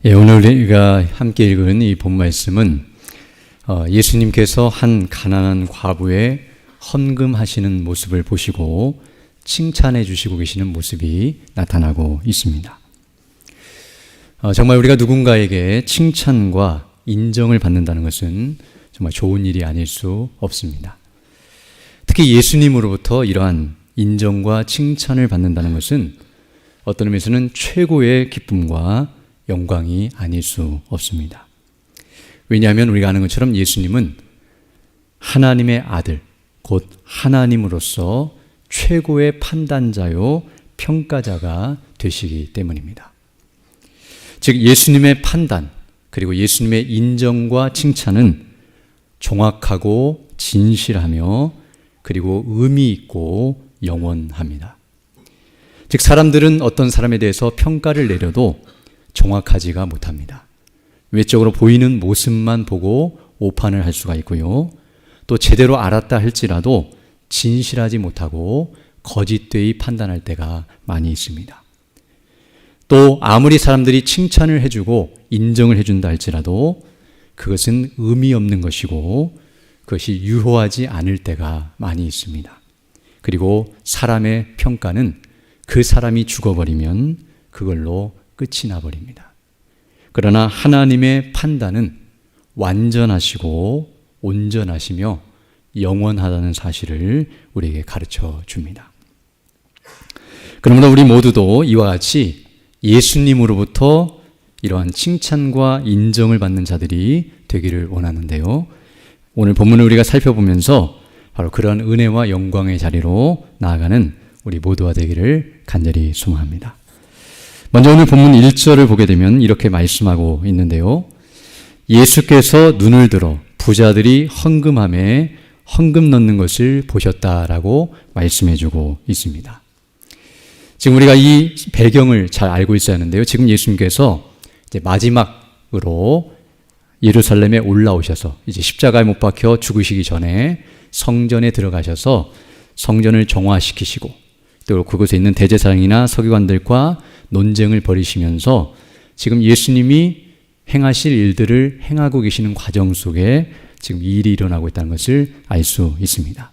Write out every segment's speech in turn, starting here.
오늘 우리가 함께 읽은 이 본 말씀은 예수님께서 한 가난한 과부의 헌금하시는 모습을 보시고 칭찬해 주시고 계시는 모습이 나타나고 있습니다. 정말 우리가 누군가에게 칭찬과 인정을 받는다는 것은 정말 좋은 일이 아닐 수 없습니다. 특히 예수님으로부터 이러한 인정과 칭찬을 받는다는 것은 어떤 의미에서는 최고의 기쁨과 영광이 아닐 수 없습니다. 왜냐하면 우리가 아는 것처럼 예수님은 하나님의 아들, 곧 하나님으로서 최고의 판단자요 평가자가 되시기 때문입니다. 즉 예수님의 판단 그리고 예수님의 인정과 칭찬은 정확하고 진실하며 그리고 의미 있고 영원합니다. 즉 사람들은 어떤 사람에 대해서 평가를 내려도 정확하지가 못합니다. 외적으로 보이는 모습만 보고 오판을 할 수가 있고요. 또 제대로 알았다 할지라도 진실하지 못하고 거짓되이 판단할 때가 많이 있습니다. 또 아무리 사람들이 칭찬을 해주고 인정을 해준다 할지라도 그것은 의미 없는 것이고 그것이 유효하지 않을 때가 많이 있습니다. 그리고 사람의 평가는 그 사람이 죽어버리면 그걸로 끝이 나버립니다. 그러나 하나님의 판단은 완전하시고 온전하시며 영원하다는 사실을 우리에게 가르쳐 줍니다. 그러므로 우리 모두도 이와 같이 예수님으로부터 이러한 칭찬과 인정을 받는 자들이 되기를 원하는데요. 오늘 본문을 우리가 살펴보면서 바로 그러한 은혜와 영광의 자리로 나아가는 우리 모두가 되기를 간절히 소망합니다. 먼저 오늘 본문 1절을 보게 되면 이렇게 말씀하고 있는데요. 예수께서 눈을 들어 부자들이 헌금함에 헌금 넣는 것을 보셨다라고 말씀해주고 있습니다. 지금 우리가 이 배경을 잘 알고 있어야 하는데요. 지금 예수님께서 이제 마지막으로 예루살렘에 올라오셔서 이제 십자가에 못 박혀 죽으시기 전에 성전에 들어가셔서 성전을 정화시키시고 또 그곳에 있는 대제사장이나 서기관들과 논쟁을 벌이시면서 지금 예수님이 행하실 일들을 행하고 계시는 과정 속에 지금 이 일이 일어나고 있다는 것을 알 수 있습니다.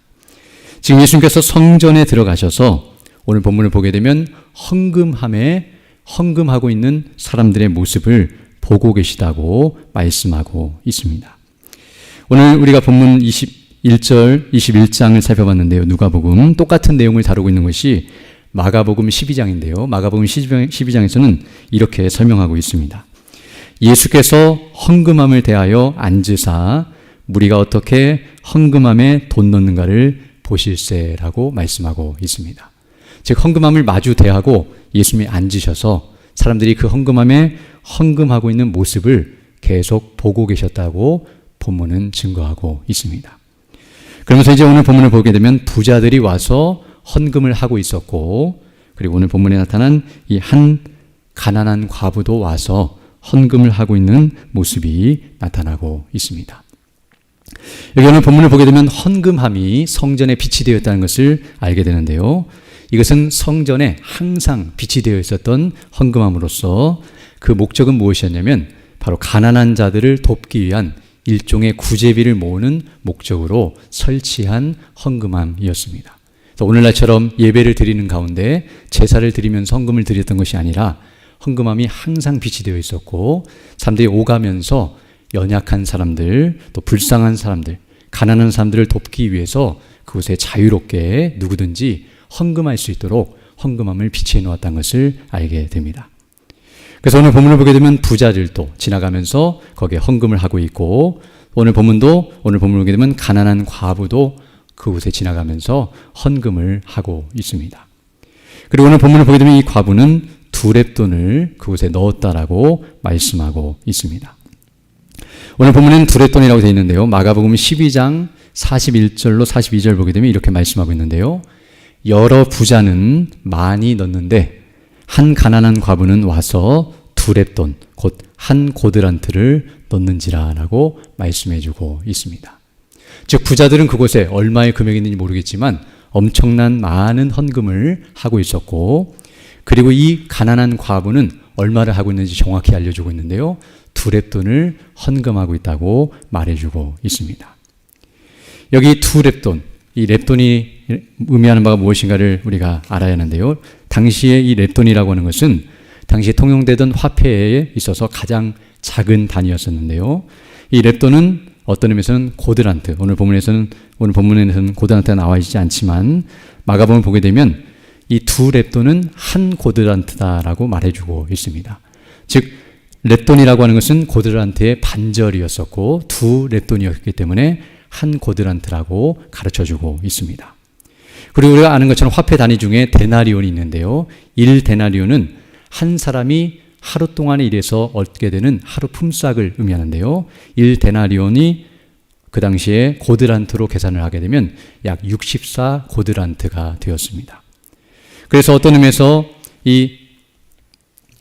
지금 예수님께서 성전에 들어가셔서 오늘 본문을 보게 되면 헌금함에 헌금하고 있는 사람들의 모습을 보고 계시다고 말씀하고 있습니다. 오늘 우리가 본문 21절, 21장을 살펴봤는데요. 누가복음 똑같은 내용을 다루고 있는 것이 마가복음 12장인데요. 마가복음 12장에서는 이렇게 설명하고 있습니다. 예수께서 헌금함을 대하여 앉으사 무리가 어떻게 헌금함에 돈 넣는가를 보실세라고 말씀하고 있습니다. 즉 헌금함을 마주 대하고 예수님이 앉으셔서 사람들이 그 헌금함에 헌금하고 있는 모습을 계속 보고 계셨다고 본문은 증거하고 있습니다. 그러면서 이제 오늘 본문을 보게 되면 부자들이 와서 헌금을 하고 있었고 그리고 오늘 본문에 나타난 이 한 가난한 과부도 와서 헌금을 하고 있는 모습이 나타나고 있습니다. 여기 오늘 본문을 보게 되면 헌금함이 성전에 빛이 되었다는 것을 알게 되는데요. 이것은 성전에 항상 빛이 되어 있었던 헌금함으로써 그 목적은 무엇이었냐면 바로 가난한 자들을 돕기 위한 일종의 구제비를 모으는 목적으로 설치한 헌금함이었습니다. 오늘날처럼 예배를 드리는 가운데 제사를 드리면서 헌금을 드렸던 것이 아니라 헌금함이 항상 빛이 되어 있었고 사람들이 오가면서 연약한 사람들 또 불쌍한 사람들 가난한 사람들을 돕기 위해서 그곳에 자유롭게 누구든지 헌금할 수 있도록 헌금함을 비치해 놓았다는 것을 알게 됩니다. 그래서 오늘 본문을 보게 되면 부자들도 지나가면서 거기에 헌금을 하고 있고 오늘 본문을 보게 되면 가난한 과부도 그곳에 지나가면서 헌금을 하고 있습니다. 그리고 오늘 본문을 보게 되면 이 과부는 2렙돈을 그곳에 넣었다라고 말씀하고 있습니다. 오늘 본문에는 2렙돈이라고 되어 있는데요. 마가복음 12장 41절로 42절 보게 되면 이렇게 말씀하고 있는데요. 여러 부자는 많이 넣는데 한 가난한 과부는 와서 2렙돈 곧 한 고드란트를 넣는지라라고 말씀해주고 있습니다. 즉 부자들은 그곳에 얼마의 금액이 있는지 모르겠지만 엄청난 많은 헌금을 하고 있었고 그리고 이 가난한 과부는 얼마를 하고 있는지 정확히 알려주고 있는데요. 2렙돈을 헌금하고 있다고 말해주고 있습니다. 여기 2렙돈, 이 렙돈이 의미하는 바가 무엇인가를 우리가 알아야 하는데요. 당시에 이 렙돈이라고 하는 것은 당시에 통용되던 화폐에 있어서 가장 작은 단위였었는데요. 이 렙돈은 어떤 의미에서는 고드란트, 오늘 본문에서는 고드란트가 나와 있지 않지만 마가복음을 보게 되면 이 2렙돈은 한 고드란트다라고 말해주고 있습니다. 즉 렙돈이라고 하는 것은 고드란트의 반절이었었고 2렙돈이었기 때문에 한 고드란트라고 가르쳐주고 있습니다. 그리고 우리가 아는 것처럼 화폐 단위 중에 데나리온이 있는데요. 1데나리온은 한 사람이 하루 동안에 일해서 얻게 되는 하루 품삯을 의미하는데요. 1데나리온이 그 당시에 고드란트로 계산을 하게 되면 약 64고드란트가 되었습니다. 그래서 어떤 의미에서 이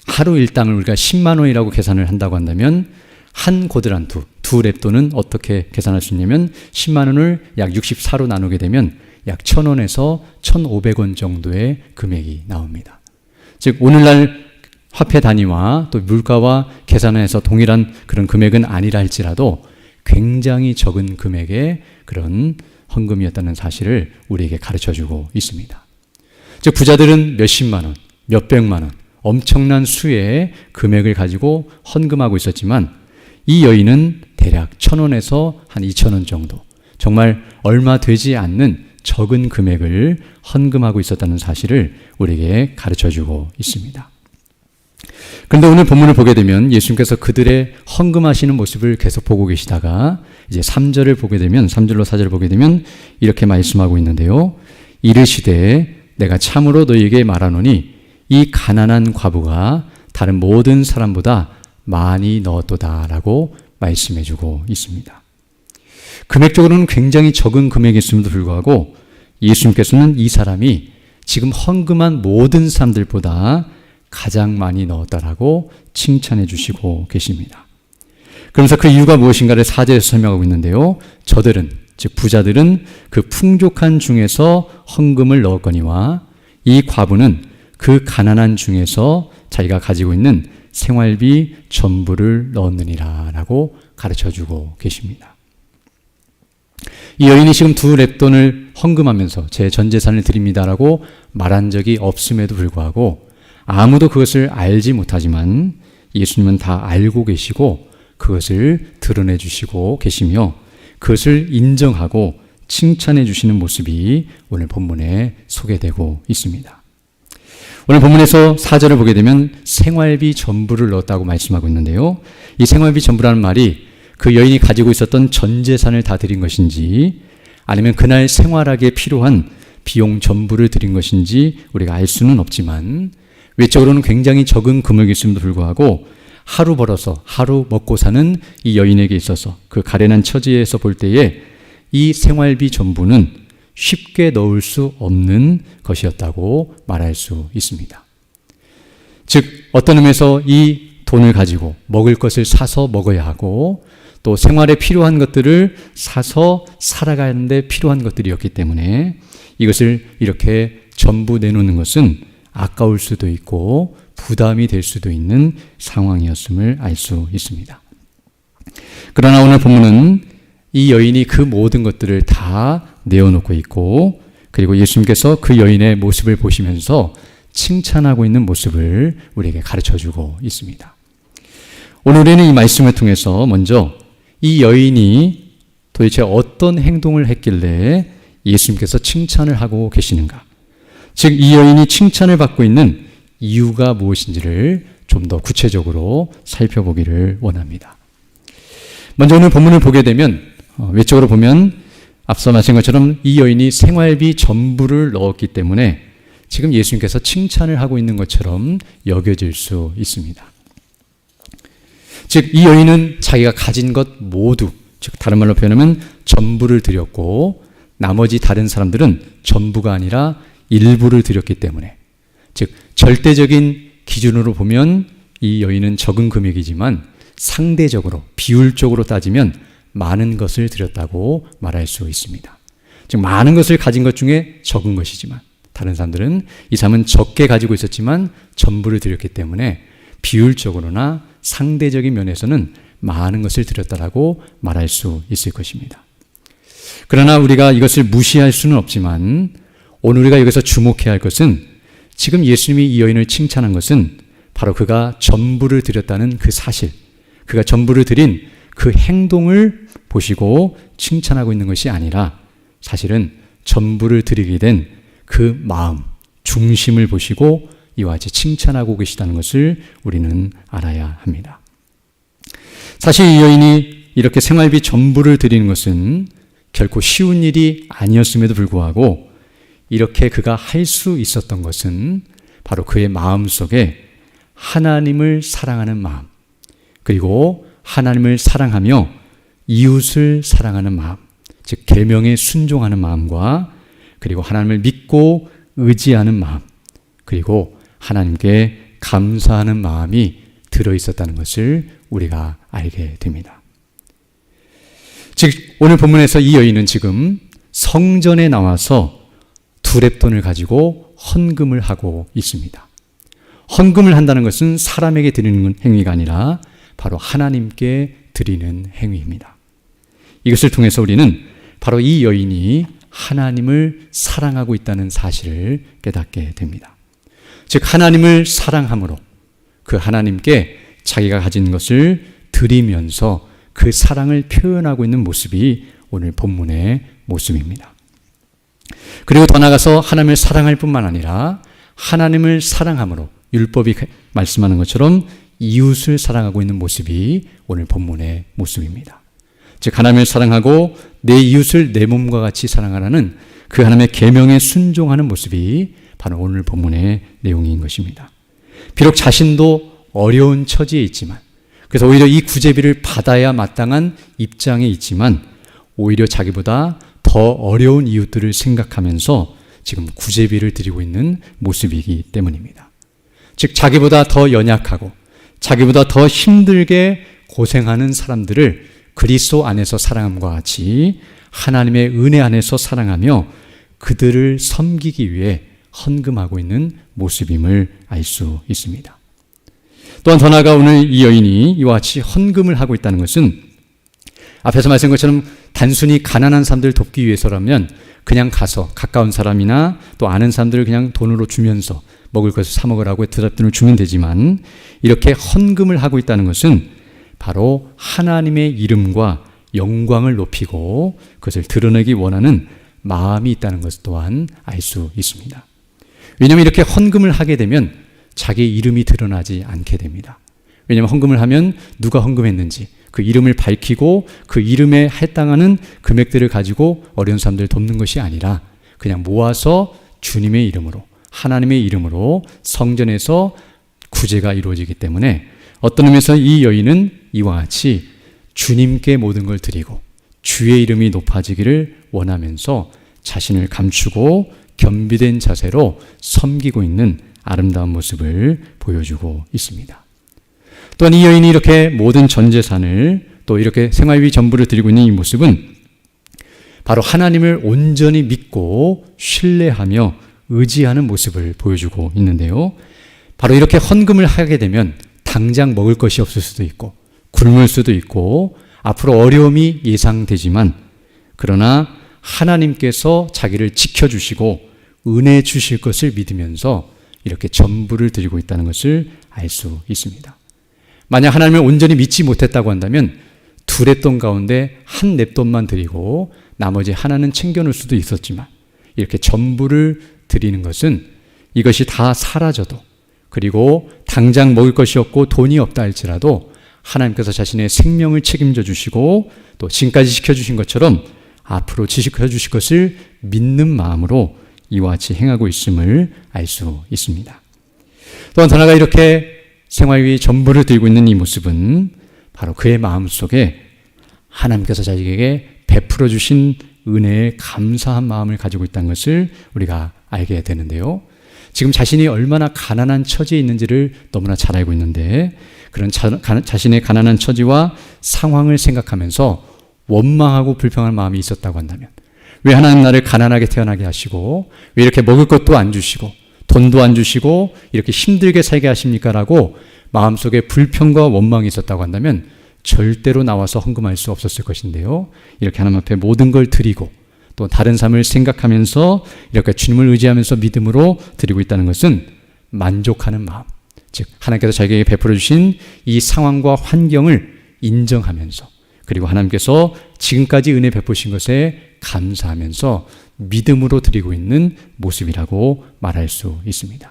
하루 일당을 우리가 10만 원이라고 계산을 한다고 한다면 한 고드란트, 2렙돈은 어떻게 계산할 수 있냐면 10만 원을 약 64로 나누게 되면 약 1,000원에서 1,500원 정도의 금액이 나옵니다. 즉 오늘날 화폐 단위와 또 물가와 계산해서 동일한 그런 금액은 아니라 할지라도 굉장히 적은 금액의 그런 헌금이었다는 사실을 우리에게 가르쳐주고 있습니다. 즉 부자들은 몇십만 원, 몇백만 원, 엄청난 수의 금액을 가지고 헌금하고 있었지만 이 여인은 대략 1,000원에서 한 2,000원 정도, 정말 얼마 되지 않는 적은 금액을 헌금하고 있었다는 사실을 우리에게 가르쳐주고 있습니다. 그런데 오늘 본문을 보게 되면 예수님께서 그들의 헌금하시는 모습을 계속 보고 계시다가 이제 3절을 보게 되면 3절로 4절을 보게 되면 이렇게 말씀하고 있는데요. 이르시되 내가 참으로 너희에게 말하노니 이 가난한 과부가 다른 모든 사람보다 많이 넣었도다라고 말씀해주고 있습니다. 금액적으로는 굉장히 적은 금액이었음에도 불구하고 예수님께서는 이 사람이 지금 헌금한 모든 사람들보다 가장 많이 넣었다라고 칭찬해 주시고 계십니다. 그러면서 그 이유가 무엇인가를 4절에서 설명하고 있는데요. 저들은, 즉 부자들은 그 풍족한 중에서 헌금을 넣었거니와 이 과부는 그 가난한 중에서 자기가 가지고 있는 생활비 전부를 넣었느니라 라고 가르쳐주고 계십니다. 이 여인이 지금 2렙돈을 헌금하면서 제 전 재산을 드립니다라고 말한 적이 없음에도 불구하고 아무도 그것을 알지 못하지만 예수님은 다 알고 계시고 그것을 드러내 주시고 계시며 그것을 인정하고 칭찬해 주시는 모습이 오늘 본문에 소개되고 있습니다. 오늘 본문에서 4절을 보게 되면 생활비 전부를 넣었다고 말씀하고 있는데요. 이 생활비 전부라는 말이 그 여인이 가지고 있었던 전 재산을 다 드린 것인지 아니면 그날 생활하기에 필요한 비용 전부를 드린 것인지 우리가 알 수는 없지만 외적으로는 굉장히 적은 금액이었음에도 불구하고 하루 벌어서 하루 먹고 사는 이 여인에게 있어서 그 가련한 처지에서 볼 때에 이 생활비 전부는 쉽게 넣을 수 없는 것이었다고 말할 수 있습니다. 즉 어떤 의미에서 이 돈을 가지고 먹을 것을 사서 먹어야 하고 또 생활에 필요한 것들을 사서 살아가는데 필요한 것들이었기 때문에 이것을 이렇게 전부 내놓는 것은 아까울 수도 있고 부담이 될 수도 있는 상황이었음을 알 수 있습니다. 그러나 오늘 본문은 이 여인이 그 모든 것들을 다 내어놓고 있고 그리고 예수님께서 그 여인의 모습을 보시면서 칭찬하고 있는 모습을 우리에게 가르쳐주고 있습니다. 오늘 우리는 이 말씀을 통해서 먼저 이 여인이 도대체 어떤 행동을 했길래 예수님께서 칭찬을 하고 계시는가, 즉 이 여인이 칭찬을 받고 있는 이유가 무엇인지를 좀 더 구체적으로 살펴보기를 원합니다. 먼저 오늘 본문을 보게 되면 외적으로 보면 앞서 말씀한 것처럼 이 여인이 생활비 전부를 넣었기 때문에 지금 예수님께서 칭찬을 하고 있는 것처럼 여겨질 수 있습니다. 즉 이 여인은 자기가 가진 것 모두, 즉 다른 말로 표현하면 전부를 드렸고 나머지 다른 사람들은 전부가 아니라 일부를 드렸기 때문에, 즉 절대적인 기준으로 보면 이 여인은 적은 금액이지만 상대적으로 비율적으로 따지면 많은 것을 드렸다고 말할 수 있습니다. 즉 많은 것을 가진 것 중에 적은 것이지만 다른 사람들은 이 사람은 적게 가지고 있었지만 전부를 드렸기 때문에 비율적으로나 상대적인 면에서는 많은 것을 드렸다라고 말할 수 있을 것입니다. 그러나 우리가 이것을 무시할 수는 없지만 오늘 우리가 여기서 주목해야 할 것은 지금 예수님이 이 여인을 칭찬한 것은 바로 그가 전부를 드렸다는 그 사실, 그가 전부를 드린 그 행동을 보시고 칭찬하고 있는 것이 아니라 사실은 전부를 드리게 된 그 마음, 중심을 보시고 이와 같이 칭찬하고 계시다는 것을 우리는 알아야 합니다. 사실 이 여인이 이렇게 생활비 전부를 드리는 것은 결코 쉬운 일이 아니었음에도 불구하고 이렇게 그가 할 수 있었던 것은 바로 그의 마음 속에 하나님을 사랑하는 마음, 그리고 하나님을 사랑하며 이웃을 사랑하는 마음, 즉 계명에 순종하는 마음과 그리고 하나님을 믿고 의지하는 마음, 그리고 하나님께 감사하는 마음이 들어있었다는 것을 우리가 알게 됩니다. 즉 오늘 본문에서 이 여인은 지금 성전에 나와서 두렙돈을 가지고 헌금을 하고 있습니다. 헌금을 한다는 것은 사람에게 드리는 행위가 아니라 바로 하나님께 드리는 행위입니다. 이것을 통해서 우리는 바로 이 여인이 하나님을 사랑하고 있다는 사실을 깨닫게 됩니다. 즉 하나님을 사랑함으로 그 하나님께 자기가 가진 것을 드리면서 그 사랑을 표현하고 있는 모습이 오늘 본문의 모습입니다. 그리고 더 나아가서 하나님을 사랑할 뿐만 아니라 하나님을 사랑함으로 율법이 말씀하는 것처럼 이웃을 사랑하고 있는 모습이 오늘 본문의 모습입니다. 즉 하나님을 사랑하고 내 이웃을 내 몸과 같이 사랑하라는 그 하나님의 계명에 순종하는 모습이 바로 오늘 본문의 내용인 것입니다. 비록 자신도 어려운 처지에 있지만, 그래서 오히려 이 구제비를 받아야 마땅한 입장에 있지만 오히려 자기보다 더 어려운 이웃들을 생각하면서 지금 구제비를 드리고 있는 모습이기 때문입니다. 즉 자기보다 더 연약하고 자기보다 더 힘들게 고생하는 사람들을 그리스도 안에서 사랑함과 같이 하나님의 은혜 안에서 사랑하며 그들을 섬기기 위해 헌금하고 있는 모습임을 알 수 있습니다. 또한 더 나아가 오늘 이 여인이 이와 같이 헌금을 하고 있다는 것은 앞에서 말씀한 것처럼 단순히 가난한 사람들을 돕기 위해서라면 그냥 가서 가까운 사람이나 또 아는 사람들을 그냥 돈으로 주면서 먹을 것을 사 먹으라고 드랍돈을 주면 되지만 이렇게 헌금을 하고 있다는 것은 바로 하나님의 이름과 영광을 높이고 그것을 드러내기 원하는 마음이 있다는 것 또한 알 수 있습니다. 왜냐하면 이렇게 헌금을 하게 되면 자기 이름이 드러나지 않게 됩니다. 왜냐하면 헌금을 하면 누가 헌금했는지 그 이름을 밝히고 그 이름에 해당하는 금액들을 가지고 어려운 사람들을 돕는 것이 아니라 그냥 모아서 주님의 이름으로 하나님의 이름으로 성전에서 구제가 이루어지기 때문에 어떤 의미에서 이 여인은 이와 같이 주님께 모든 걸 드리고 주의 이름이 높아지기를 원하면서 자신을 감추고 겸비된 자세로 섬기고 있는 아름다운 모습을 보여주고 있습니다. 또한 이 여인이 이렇게 모든 전 재산을 또 이렇게 생활비 전부를 드리고 있는 이 모습은 바로 하나님을 온전히 믿고 신뢰하며 의지하는 모습을 보여주고 있는데요. 바로 이렇게 헌금을 하게 되면 당장 먹을 것이 없을 수도 있고 굶을 수도 있고 앞으로 어려움이 예상되지만 그러나 하나님께서 자기를 지켜주시고 은혜 주실 것을 믿으면서 이렇게 전부를 드리고 있다는 것을 알 수 있습니다. 만약 하나님을 온전히 믿지 못했다고 한다면 두 랩돈 가운데 한 랩돈만 드리고 나머지 하나는 챙겨놓을 수도 있었지만 이렇게 전부를 드리는 것은 이것이 다 사라져도 그리고 당장 먹을 것이 없고 돈이 없다 할지라도 하나님께서 자신의 생명을 책임져 주시고 또 지금까지 지켜주신 것처럼 앞으로 지켜주실 것을 믿는 마음으로 이와 같이 행하고 있음을 알 수 있습니다. 또한 더 나아가 이렇게 생활비 전부를 들고 있는 이 모습은 바로 그의 마음속에 하나님께서 자기에게 베풀어 주신 은혜에 감사한 마음을 가지고 있다는 것을 우리가 알게 되는데요. 지금 자신이 얼마나 가난한 처지에 있는지를 너무나 잘 알고 있는데 그런 자신의 가난한 처지와 상황을 생각하면서 원망하고 불평할 마음이 있었다고 한다면 왜 하나님 나를 가난하게 태어나게 하시고 왜 이렇게 먹을 것도 안 주시고 돈도 안 주시고 이렇게 힘들게 살게 하십니까? 라고 마음속에 불평과 원망이 있었다고 한다면 절대로 나와서 헌금할 수 없었을 것인데요. 이렇게 하나님 앞에 모든 걸 드리고 또 다른 삶을 생각하면서 이렇게 주님을 의지하면서 믿음으로 드리고 있다는 것은 만족하는 마음, 즉 하나님께서 자기에게 베풀어 주신 이 상황과 환경을 인정하면서 그리고 하나님께서 지금까지 은혜 베푸신 것에 감사하면서 믿음으로 드리고 있는 모습이라고 말할 수 있습니다.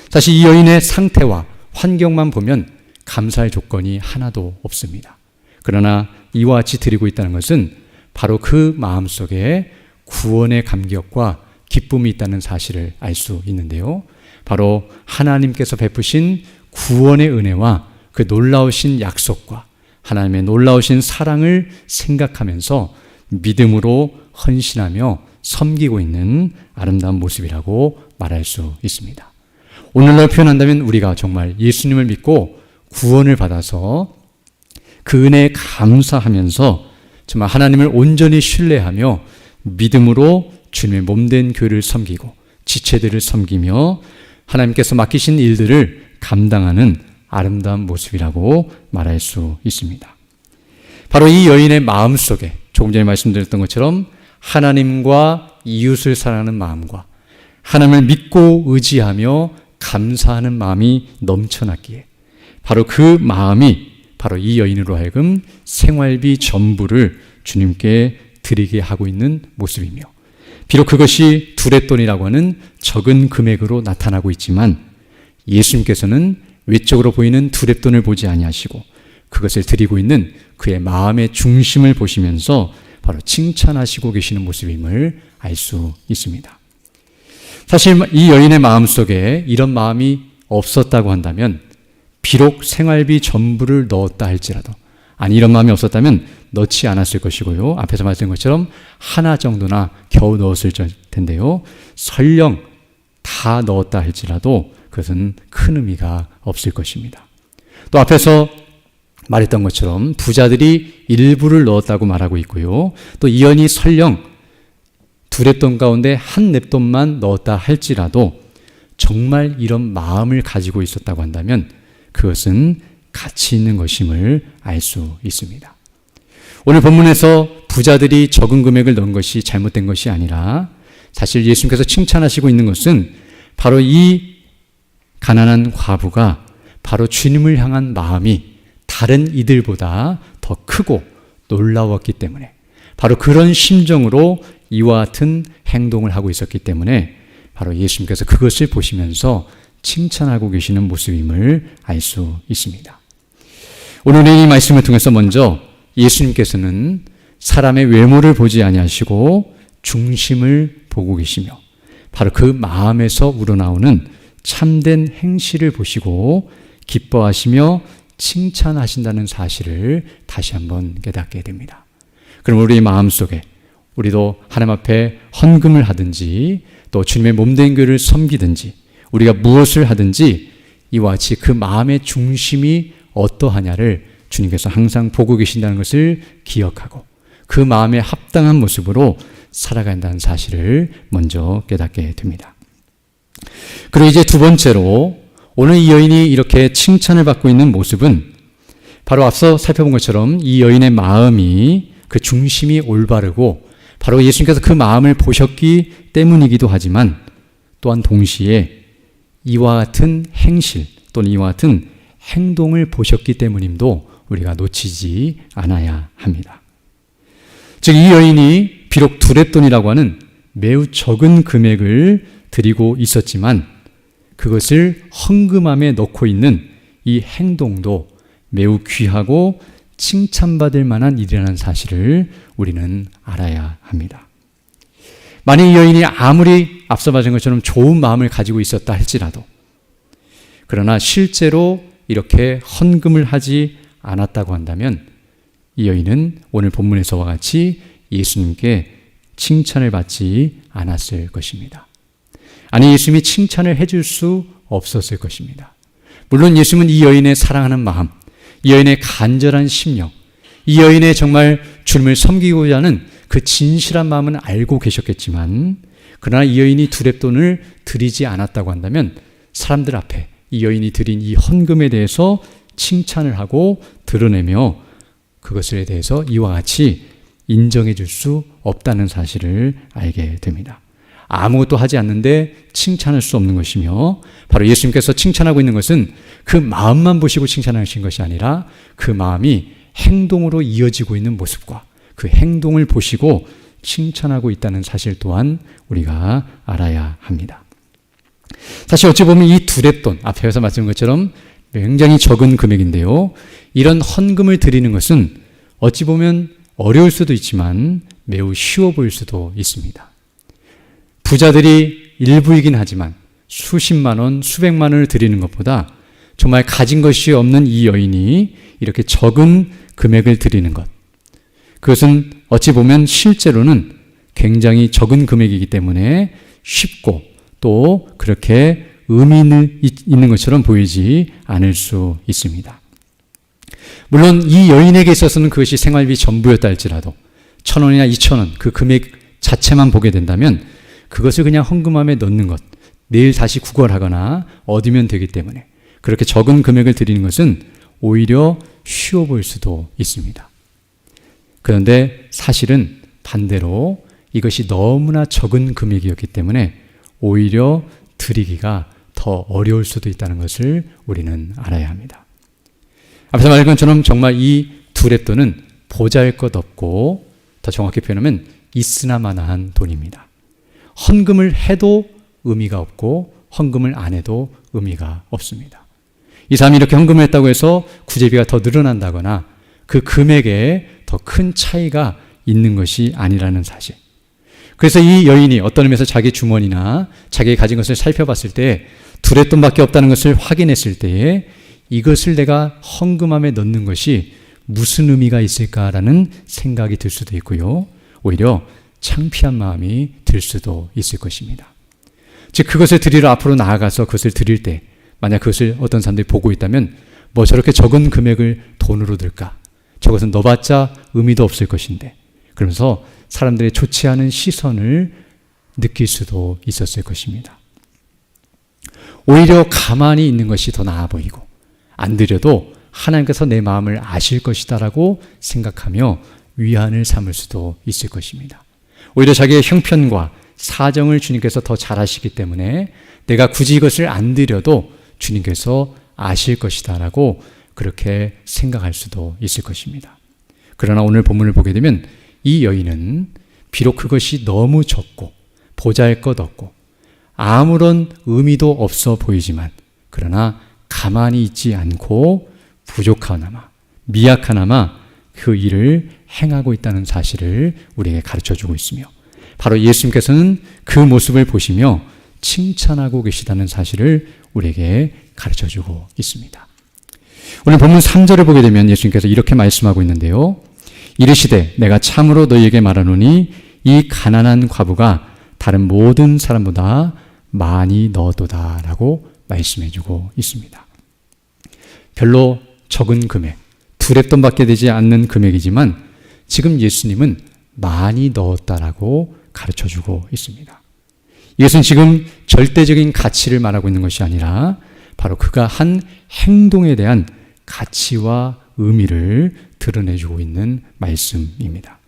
사실 이 여인의 상태와 환경만 보면 감사의 조건이 하나도 없습니다. 그러나 이와 같이 드리고 있다는 것은 바로 그 마음속에 구원의 감격과 기쁨이 있다는 사실을 알 수 있는데요. 바로 하나님께서 베푸신 구원의 은혜와 그 놀라우신 약속과 하나님의 놀라우신 사랑을 생각하면서 믿음으로 헌신하며 섬기고 있는 아름다운 모습이라고 말할 수 있습니다. 오늘날 표현한다면 우리가 정말 예수님을 믿고 구원을 받아서 그 은혜에 감사하면서 정말 하나님을 온전히 신뢰하며 믿음으로 주님의 몸된 교회를 섬기고 지체들을 섬기며 하나님께서 맡기신 일들을 감당하는 아름다운 모습이라고 말할 수 있습니다. 바로 이 여인의 마음속에 조금 전에 말씀드렸던 것처럼 하나님과 이웃을 사랑하는 마음과 하나님을 믿고 의지하며 감사하는 마음이 넘쳐났기에 바로 그 마음이 바로 이 여인으로 하여금 생활비 전부를 주님께 드리게 하고 있는 모습이며 비록 그것이 두렛돈이라고 하는 적은 금액으로 나타나고 있지만 예수님께서는 외적으로 보이는 두렛돈을 보지 아니하시고 그것을 드리고 있는 그의 마음의 중심을 보시면서 바로 칭찬하시고 계시는 모습임을 알 수 있습니다. 사실 이 여인의 마음속에 이런 마음이 없었다고 한다면 비록 생활비 전부를 넣었다 할지라도 아니 이런 마음이 없었다면 넣지 않았을 것이고요. 앞에서 말씀드린 것처럼 하나 정도나 겨우 넣었을 텐데요. 설령 다 넣었다 할지라도 그것은 큰 의미가 없을 것입니다. 또 앞에서 말했던 것처럼 부자들이 일부를 넣었다고 말하고 있고요. 또 이 여인이 설령 두 렙돈 가운데 한 렙돈만 넣었다 할지라도 정말 이런 마음을 가지고 있었다고 한다면 그것은 가치 있는 것임을 알 수 있습니다. 오늘 본문에서 부자들이 적은 금액을 넣은 것이 잘못된 것이 아니라 사실 예수님께서 칭찬하시고 있는 것은 바로 이 가난한 과부가 바로 주님을 향한 마음이 다른 이들보다 더 크고 놀라웠기 때문에 바로 그런 심정으로 이와 같은 행동을 하고 있었기 때문에 바로 예수님께서 그것을 보시면서 칭찬하고 계시는 모습임을 알 수 있습니다. 오늘의 이 말씀을 통해서 먼저 예수님께서는 사람의 외모를 보지 아니하시고 중심을 보고 계시며 바로 그 마음에서 우러나오는 참된 행실을 보시고 기뻐하시며 칭찬하신다는 사실을 다시 한번 깨닫게 됩니다. 그럼 우리 마음속에 우리도 하나님 앞에 헌금을 하든지 또 주님의 몸된 교회를 섬기든지 우리가 무엇을 하든지 이와 같이 그 마음의 중심이 어떠하냐를 주님께서 항상 보고 계신다는 것을 기억하고 그 마음에 합당한 모습으로 살아간다는 사실을 먼저 깨닫게 됩니다. 그리고 이제 두 번째로 오늘 이 여인이 이렇게 칭찬을 받고 있는 모습은 바로 앞서 살펴본 것처럼 이 여인의 마음이 그 중심이 올바르고 바로 예수님께서 그 마음을 보셨기 때문이기도 하지만 또한 동시에 이와 같은 행실 또는 이와 같은 행동을 보셨기 때문임도 우리가 놓치지 않아야 합니다. 즉 이 여인이 비록 두렛돈이라고 하는 매우 적은 금액을 드리고 있었지만 그것을 헌금함에 넣고 있는 이 행동도 매우 귀하고 칭찬받을 만한 일이라는 사실을 우리는 알아야 합니다. 만약 이 여인이 아무리 앞서 말한 것처럼 좋은 마음을 가지고 있었다 할지라도 그러나 실제로 이렇게 헌금을 하지 않았다고 한다면 이 여인은 오늘 본문에서와 같이 예수님께 칭찬을 받지 않았을 것입니다. 아니 예수님이 칭찬을 해줄 수 없었을 것입니다. 물론 예수님은 이 여인의 사랑하는 마음, 이 여인의 간절한 심령, 이 여인의 정말 주님을 섬기고자 하는 그 진실한 마음은 알고 계셨겠지만 그러나 이 여인이 두렙돈을 드리지 않았다고 한다면 사람들 앞에 이 여인이 드린 이 헌금에 대해서 칭찬을 하고 드러내며 그것에 대해서 이와 같이 인정해 줄 수 없다는 사실을 알게 됩니다. 아무것도 하지 않는데 칭찬할 수 없는 것이며, 바로 예수님께서 칭찬하고 있는 것은 그 마음만 보시고 칭찬하신 것이 아니라 그 마음이 행동으로 이어지고 있는 모습과 그 행동을 보시고 칭찬하고 있다는 사실 또한 우리가 알아야 합니다. 사실 어찌 보면 이 두렙돈, 앞에서 말씀한 것처럼 굉장히 적은 금액인데요, 이런 헌금을 드리는 것은 어찌 보면 어려울 수도 있지만 매우 쉬워 보일 수도 있습니다. 부자들이 일부이긴 하지만 수십만 원, 수백만 원을 드리는 것보다 정말 가진 것이 없는 이 여인이 이렇게 적은 금액을 드리는 것, 그것은 어찌 보면 실제로는 굉장히 적은 금액이기 때문에 쉽고 또 그렇게 의미 있는 것처럼 보이지 않을 수 있습니다. 물론 이 여인에게 있어서는 그것이 생활비 전부였다 할지라도 1,000원이나 2,000원 그 금액 자체만 보게 된다면 그것을 그냥 헌금함에 넣는 것, 내일 다시 구걸하거나 얻으면 되기 때문에 그렇게 적은 금액을 드리는 것은 오히려 쉬워 보일 수도 있습니다. 그런데 사실은 반대로 이것이 너무나 적은 금액이었기 때문에 오히려 드리기가 더 어려울 수도 있다는 것을 우리는 알아야 합니다. 앞서 말한 것처럼 정말 이 두렙돈은 보잘것없고 더 정확히 표현하면 있으나 마나한 돈입니다. 헌금을 해도 의미가 없고 헌금을 안 해도 의미가 없습니다. 이 사람이 이렇게 헌금을 했다고 해서 구제비가 더 늘어난다거나 그 금액에 더 큰 차이가 있는 것이 아니라는 사실. 그래서 이 여인이 어떤 의미에서 자기 주머니나 자기가 가진 것을 살펴봤을 때 두렙돈밖에 없다는 것을 확인했을 때에 이것을 내가 헌금함에 넣는 것이 무슨 의미가 있을까라는 생각이 들 수도 있고요, 오히려 창피한 마음이 들 수도 있을 것입니다. 즉 그것을 드리러 앞으로 나아가서 그것을 드릴 때 만약 그것을 어떤 사람들이 보고 있다면 뭐 저렇게 적은 금액을 돈으로 들까? 저것은 넣어봤자 의미도 없을 것인데, 그러면서 사람들의 좋지 않은 시선을 느낄 수도 있었을 것입니다. 오히려 가만히 있는 것이 더 나아 보이고 안 드려도 하나님께서 내 마음을 아실 것이다라고 생각하며 위안을 삼을 수도 있을 것입니다. 오히려 자기의 형편과 사정을 주님께서 더 잘 아시기 때문에 내가 굳이 이것을 안 드려도 주님께서 아실 것이다라고 그렇게 생각할 수도 있을 것입니다. 그러나 오늘 본문을 보게 되면 이 여인은 비록 그것이 너무 적고 보잘것없고 아무런 의미도 없어 보이지만 그러나 가만히 있지 않고 부족하나마 미약하나마 그 일을 행하고 있다는 사실을 우리에게 가르쳐주고 있으며 바로 예수님께서는 그 모습을 보시며 칭찬하고 계시다는 사실을 우리에게 가르쳐주고 있습니다. 오늘 본문 3절을 보게 되면 예수님께서 이렇게 말씀하고 있는데요, 이르시되 내가 참으로 너희에게 말하노니 이 가난한 과부가 다른 모든 사람보다 많이 넣었도다 라고 말씀해주고 있습니다. 별로 적은 금액, 두렙돈밖에 되지 않는 금액이지만 지금 예수님은 많이 넣었다라고 가르쳐주고 있습니다. 이것은 지금 절대적인 가치를 말하고 있는 것이 아니라 바로 그가 한 행동에 대한 가치와 의미를 드러내주고 있는 말씀입니다.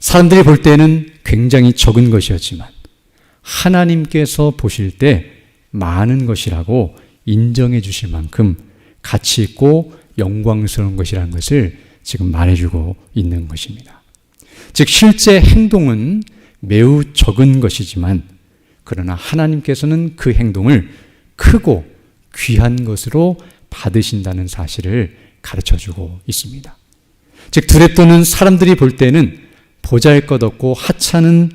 사람들이 볼 때는 굉장히 적은 것이었지만 하나님께서 보실 때 많은 것이라고 인정해 주실 만큼 가치 있고 영광스러운 것이라는 것을 지금 말해주고 있는 것입니다. 즉 실제 행동은 매우 적은 것이지만 그러나 하나님께서는 그 행동을 크고 귀한 것으로 받으신다는 사실을 가르쳐주고 있습니다. 즉 두렙돈은 사람들이 볼 때는 보잘것없고 하찮은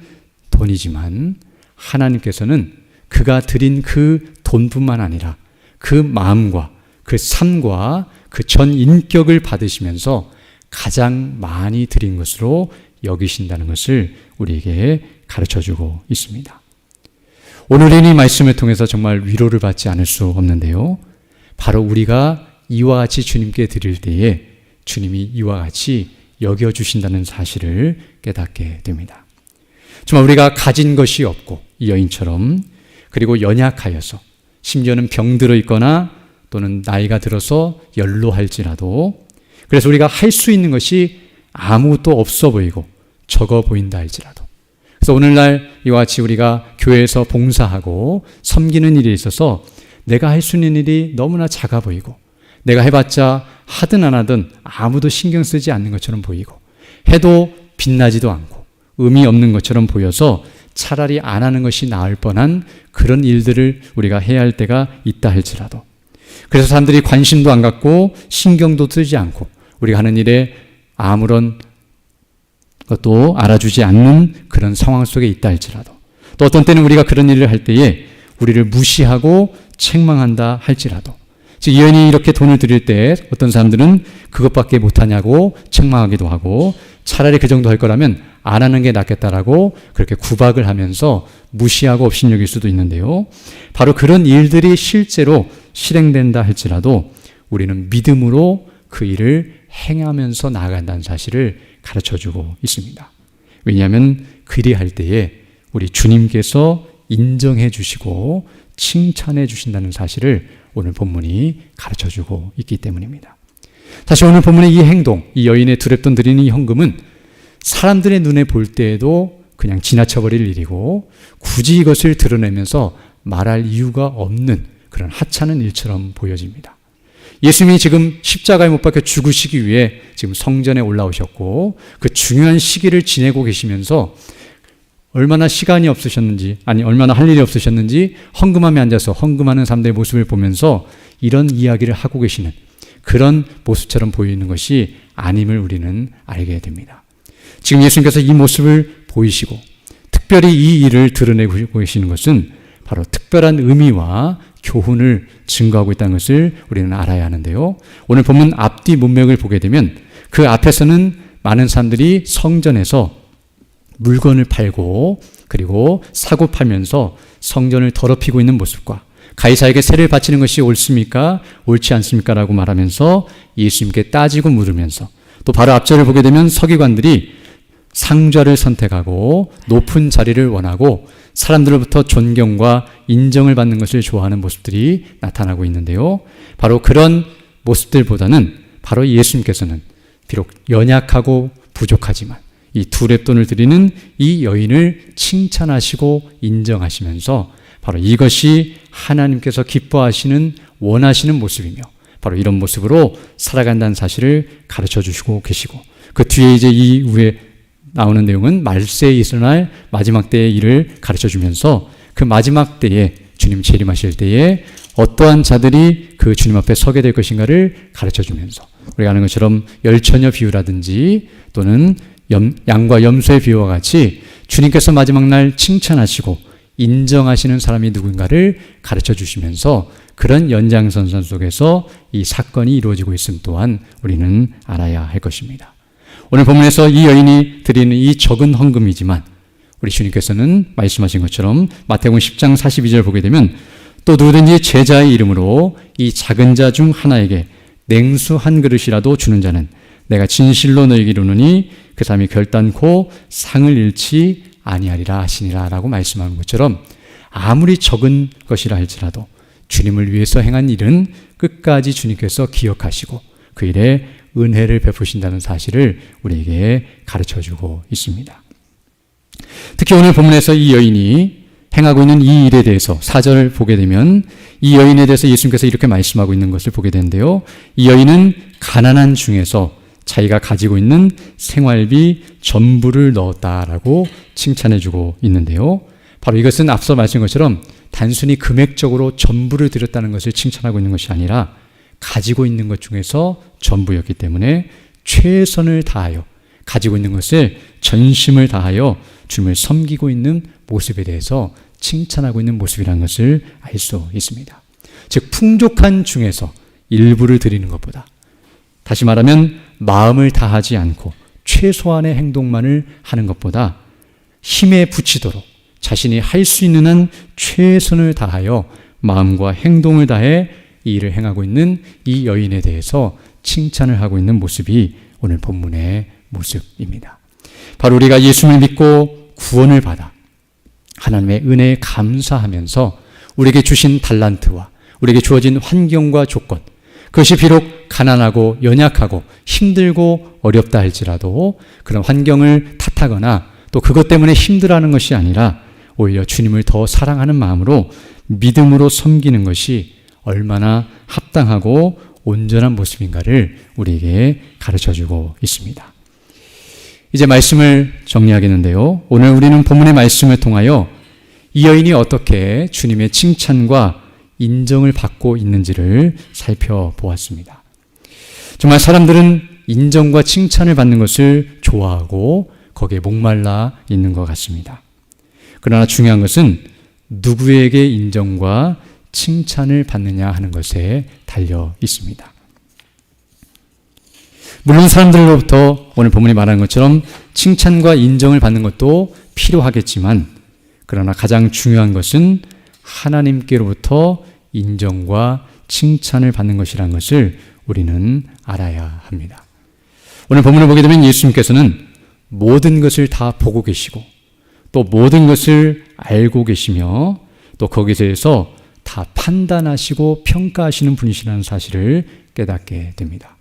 돈이지만 하나님께서는 그가 드린 그 돈뿐만 아니라 그 마음과 그 삶과 그 전 인격을 받으시면서 가장 많이 드린 것으로 여기신다는 것을 우리에게 가르쳐주고 있습니다. 오늘의 이 말씀을 통해서 정말 위로를 받지 않을 수 없는데요, 바로 우리가 이와 같이 주님께 드릴 때에 주님이 이와 같이 여겨주신다는 사실을 깨닫게 됩니다. 정말 우리가 가진 것이 없고 이 여인처럼, 그리고 연약하여서 심지어는 병들어 있거나 또는 나이가 들어서 연로할지라도, 그래서 우리가 할 수 있는 것이 아무것도 없어 보이고 적어 보인다 할지라도, 그래서 오늘날 이와 같이 우리가 교회에서 봉사하고 섬기는 일에 있어서 내가 할 수 있는 일이 너무나 작아 보이고, 내가 해봤자 하든 안 하든 아무도 신경 쓰지 않는 것처럼 보이고, 해도 빛나지도 않고 의미 없는 것처럼 보여서 차라리 안 하는 것이 나을 뻔한 그런 일들을 우리가 해야 할 때가 있다 할지라도, 그래서 사람들이 관심도 안 갖고 신경도 쓰지 않고 우리가 하는 일에 아무런 것도 알아주지 않는 그런 상황 속에 있다 할지라도, 또 어떤 때는 우리가 그런 일을 할 때에 우리를 무시하고 책망한다 할지라도, 즉 이 여인이 이렇게 돈을 드릴 때 어떤 사람들은 그것밖에 못하냐고 책망하기도 하고, 차라리 그 정도 할 거라면 안 하는 게 낫겠다라고 그렇게 구박을 하면서 무시하고 업신여길 수도 있는데요, 바로 그런 일들이 실제로 실행된다 할지라도 우리는 믿음으로 그 일을 행하면서 나아간다는 사실을 가르쳐주고 있습니다. 왜냐하면 그리할 때에 우리 주님께서 인정해 주시고 칭찬해 주신다는 사실을 오늘 본문이 가르쳐주고 있기 때문입니다. 사실 오늘 본문의 이 행동, 이 여인의 두렵돈 드리는 이 헌금은 사람들의 눈에 볼 때에도 그냥 지나쳐버릴 일이고, 굳이 이것을 드러내면서 말할 이유가 없는 그런 하찮은 일처럼 보여집니다. 예수님이 지금 십자가에 못 박혀 죽으시기 위해 지금 성전에 올라오셨고, 그 중요한 시기를 지내고 계시면서 얼마나 시간이 없으셨는지, 아니 얼마나 할 일이 없으셨는지 헌금함에 앉아서 헌금하는 사람들의 모습을 보면서 이런 이야기를 하고 계시는 그런 모습처럼 보이는 것이 아님을 우리는 알게 됩니다. 지금 예수님께서 이 모습을 보이시고 특별히 이 일을 드러내고 계시는 것은 바로 특별한 의미와 교훈을 증거하고 있다는 것을 우리는 알아야 하는데요, 오늘 본문 앞뒤 문맥을 보게 되면 그 앞에서는 많은 사람들이 성전에서 물건을 팔고 그리고 사고 팔면서 성전을 더럽히고 있는 모습과, 가이사에게 세를 바치는 것이 옳습니까? 옳지 않습니까? 라고 말하면서 예수님께 따지고 물으면서, 또 바로 앞절을 보게 되면 서기관들이 상좌를 선택하고 높은 자리를 원하고 사람들로부터 존경과 인정을 받는 것을 좋아하는 모습들이 나타나고 있는데요, 바로 그런 모습들보다는 바로 예수님께서는 비록 연약하고 부족하지만 이 두 렙돈을 드리는 이 여인을 칭찬하시고 인정하시면서 바로 이것이 하나님께서 기뻐하시는, 원하시는 모습이며 바로 이런 모습으로 살아간다는 사실을 가르쳐 주시고 계시고, 그 뒤에 이제 이 후에 나오는 내용은 말세에 일어날 마지막 때의 일을 가르쳐 주면서 그 마지막 때에 주님 재림하실 때에 어떠한 자들이 그 주님 앞에 서게 될 것인가를 가르쳐 주면서, 우리가 아는 것처럼 열처녀 비유라든지 또는 양과 염소의 비유와 같이 주님께서 마지막 날 칭찬하시고 인정하시는 사람이 누군가를 가르쳐 주시면서 그런 연장선상 속에서 이 사건이 이루어지고 있음 또한 우리는 알아야 할 것입니다. 오늘 본문에서 이 여인이 드리는 이 적은 헌금이지만 우리 주님께서는 말씀하신 것처럼 마태복음 10장 42절 보게 되면, 또 누구든지 제자의 이름으로 이 작은 자 중 하나에게 냉수 한 그릇이라도 주는 자는 내가 진실로 너희에게 이르노니 그 사람이 결단코 상을 잃지 아니하리라 하시니라 라고 말씀하는 것처럼, 아무리 적은 것이라 할지라도 주님을 위해서 행한 일은 끝까지 주님께서 기억하시고 그 일에 은혜를 베푸신다는 사실을 우리에게 가르쳐주고 있습니다. 특히 오늘 본문에서 이 여인이 행하고 있는 이 일에 대해서 4절을 보게 되면 이 여인에 대해서 예수님께서 이렇게 말씀하고 있는 것을 보게 되는데요, 이 여인은 가난한 중에서 자기가 가지고 있는 생활비 전부를 넣었다라고 칭찬해주고 있는데요, 바로 이것은 앞서 말씀한 것처럼 단순히 금액적으로 전부를 드렸다는 것을 칭찬하고 있는 것이 아니라 가지고 있는 것 중에서 전부였기 때문에 최선을 다하여 가지고 있는 것을 전심을 다하여 주님을 섬기고 있는 모습에 대해서 칭찬하고 있는 모습이라는 것을 알 수 있습니다. 즉 풍족한 중에서 일부를 드리는 것보다, 다시 말하면 마음을 다하지 않고 최소한의 행동만을 하는 것보다 힘에 부치도록 자신이 할 수 있는 한 최선을 다하여 마음과 행동을 다해 이 일을 행하고 있는 이 여인에 대해서 칭찬을 하고 있는 모습이 오늘 본문의 모습입니다. 바로 우리가 예수님을 믿고 구원을 받아 하나님의 은혜에 감사하면서 우리에게 주신 달란트와 우리에게 주어진 환경과 조건, 그것이 비록 가난하고 연약하고 힘들고 어렵다 할지라도 그런 환경을 탓하거나 또 그것 때문에 힘들어하는 것이 아니라 오히려 주님을 더 사랑하는 마음으로 믿음으로 섬기는 것이 얼마나 합당하고 온전한 모습인가를 우리에게 가르쳐주고 있습니다. 이제 말씀을 정리하겠는데요. 오늘 우리는 본문의 말씀을 통하여 이 여인이 어떻게 주님의 칭찬과 인정을 받고 있는지를 살펴보았습니다. 정말 사람들은 인정과 칭찬을 받는 것을 좋아하고 거기에 목말라 있는 것 같습니다. 그러나 중요한 것은 누구에게 인정과 칭찬을 받느냐 하는 것에 달려 있습니다. 물론 사람들로부터 오늘 본문이 말하는 것처럼 칭찬과 인정을 받는 것도 필요하겠지만 그러나 가장 중요한 것은 하나님께로부터 인정과 칭찬을 받는 것이라는 것을 우리는 알아야 합니다. 오늘 본문을 보게 되면 예수님께서는 모든 것을 다 보고 계시고 또 모든 것을 알고 계시며 또 거기에 대해서 다 판단하시고 평가하시는 분이시라는 사실을 깨닫게 됩니다.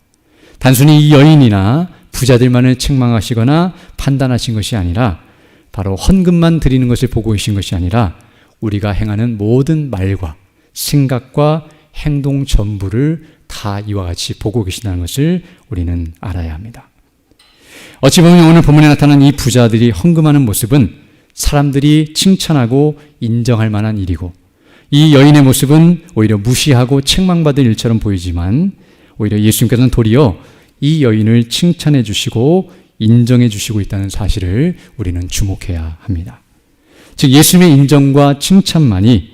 단순히 이 여인이나 부자들만을 책망하시거나 판단하신 것이 아니라 바로 헌금만 드리는 것을 보고 계신 것이 아니라 우리가 행하는 모든 말과 생각과 행동 전부를 다 이와 같이 보고 계신다는 것을 우리는 알아야 합니다. 어찌 보면 오늘 본문에 나타난 이 부자들이 헌금하는 모습은 사람들이 칭찬하고 인정할 만한 일이고 이 여인의 모습은 오히려 무시하고 책망받을 일처럼 보이지만 오히려 예수님께서는 도리어 이 여인을 칭찬해 주시고 인정해 주시고 있다는 사실을 우리는 주목해야 합니다. 즉 예수님의 인정과 칭찬만이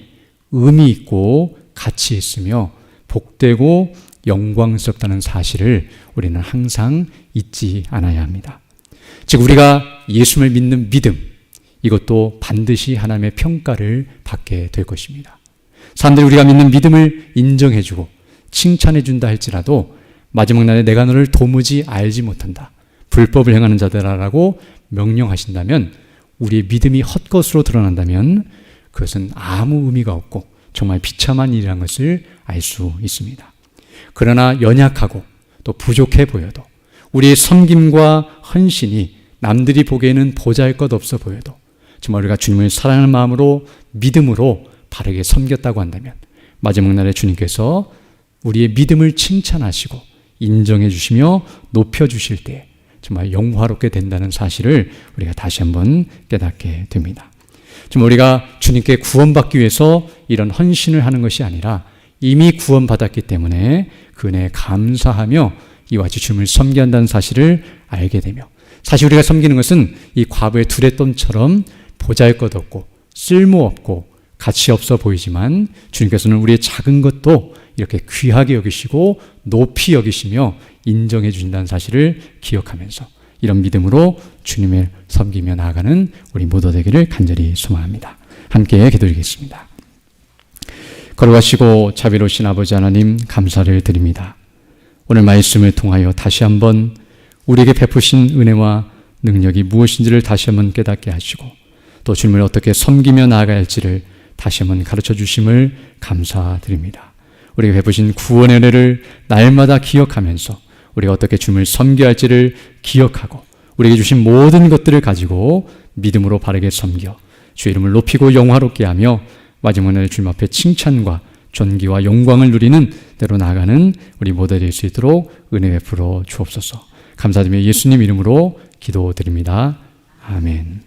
의미 있고 가치 있으며 복되고 영광스럽다는 사실을 우리는 항상 잊지 않아야 합니다. 즉 우리가 예수님을 믿는 믿음, 이것도 반드시 하나님의 평가를 받게 될 것입니다. 사람들이 우리가 믿는 믿음을 인정해주고 칭찬해준다 할지라도 마지막 날에 내가 너를 도무지 알지 못한다, 불법을 행하는 자들아라고 명령하신다면 우리의 믿음이 헛것으로 드러난다면 그것은 아무 의미가 없고 정말 비참한 일이라는 것을 알 수 있습니다. 그러나 연약하고 또 부족해 보여도 우리의 섬김과 헌신이 남들이 보기에는 보잘것없어 보여도 정말 우리가 주님을 사랑하는 마음으로 믿음으로 바르게 섬겼다고 한다면 마지막 날에 주님께서 우리의 믿음을 칭찬하시고 인정해 주시며 높여 주실 때 정말 영화롭게 된다는 사실을 우리가 다시 한번 깨닫게 됩니다. 정말 우리가 주님께 구원받기 위해서 이런 헌신을 하는 것이 아니라 이미 구원받았기 때문에 그 은혜에 감사하며 이와 같이 주님을 섬겨야 한다는 사실을 알게 되며 사실 우리가 섬기는 것은 이 과부의 두레돈처럼 보잘것없고 쓸모없고 가치 없어 보이지만 주님께서는 우리의 작은 것도 이렇게 귀하게 여기시고 높이 여기시며 인정해 주신다는 사실을 기억하면서 이런 믿음으로 주님을 섬기며 나아가는 우리 모두 되기를 간절히 소망합니다. 함께 기도드리겠습니다. 걸어가시고 자비로우신 아버지 하나님 감사를 드립니다. 오늘 말씀을 통하여 다시 한번 우리에게 베푸신 은혜와 능력이 무엇인지를 다시 한번 깨닫게 하시고 또 주님을 어떻게 섬기며 나아가야 할지를 다시 한번 가르쳐 주심을 감사드립니다. 우리에게 베푸신 구원의 은혜를 날마다 기억하면서 우리가 어떻게 주님을 섬겨야 할지를 기억하고 우리에게 주신 모든 것들을 가지고 믿음으로 바르게 섬겨 주의 이름을 높이고 영화롭게 하며 마지막 날 주님 앞에 칭찬과 존귀와 영광을 누리는 대로 나아가는 우리 모두 될 수 있도록 은혜 베풀어 주옵소서. 감사드리며 예수님 이름으로 기도드립니다. 아멘.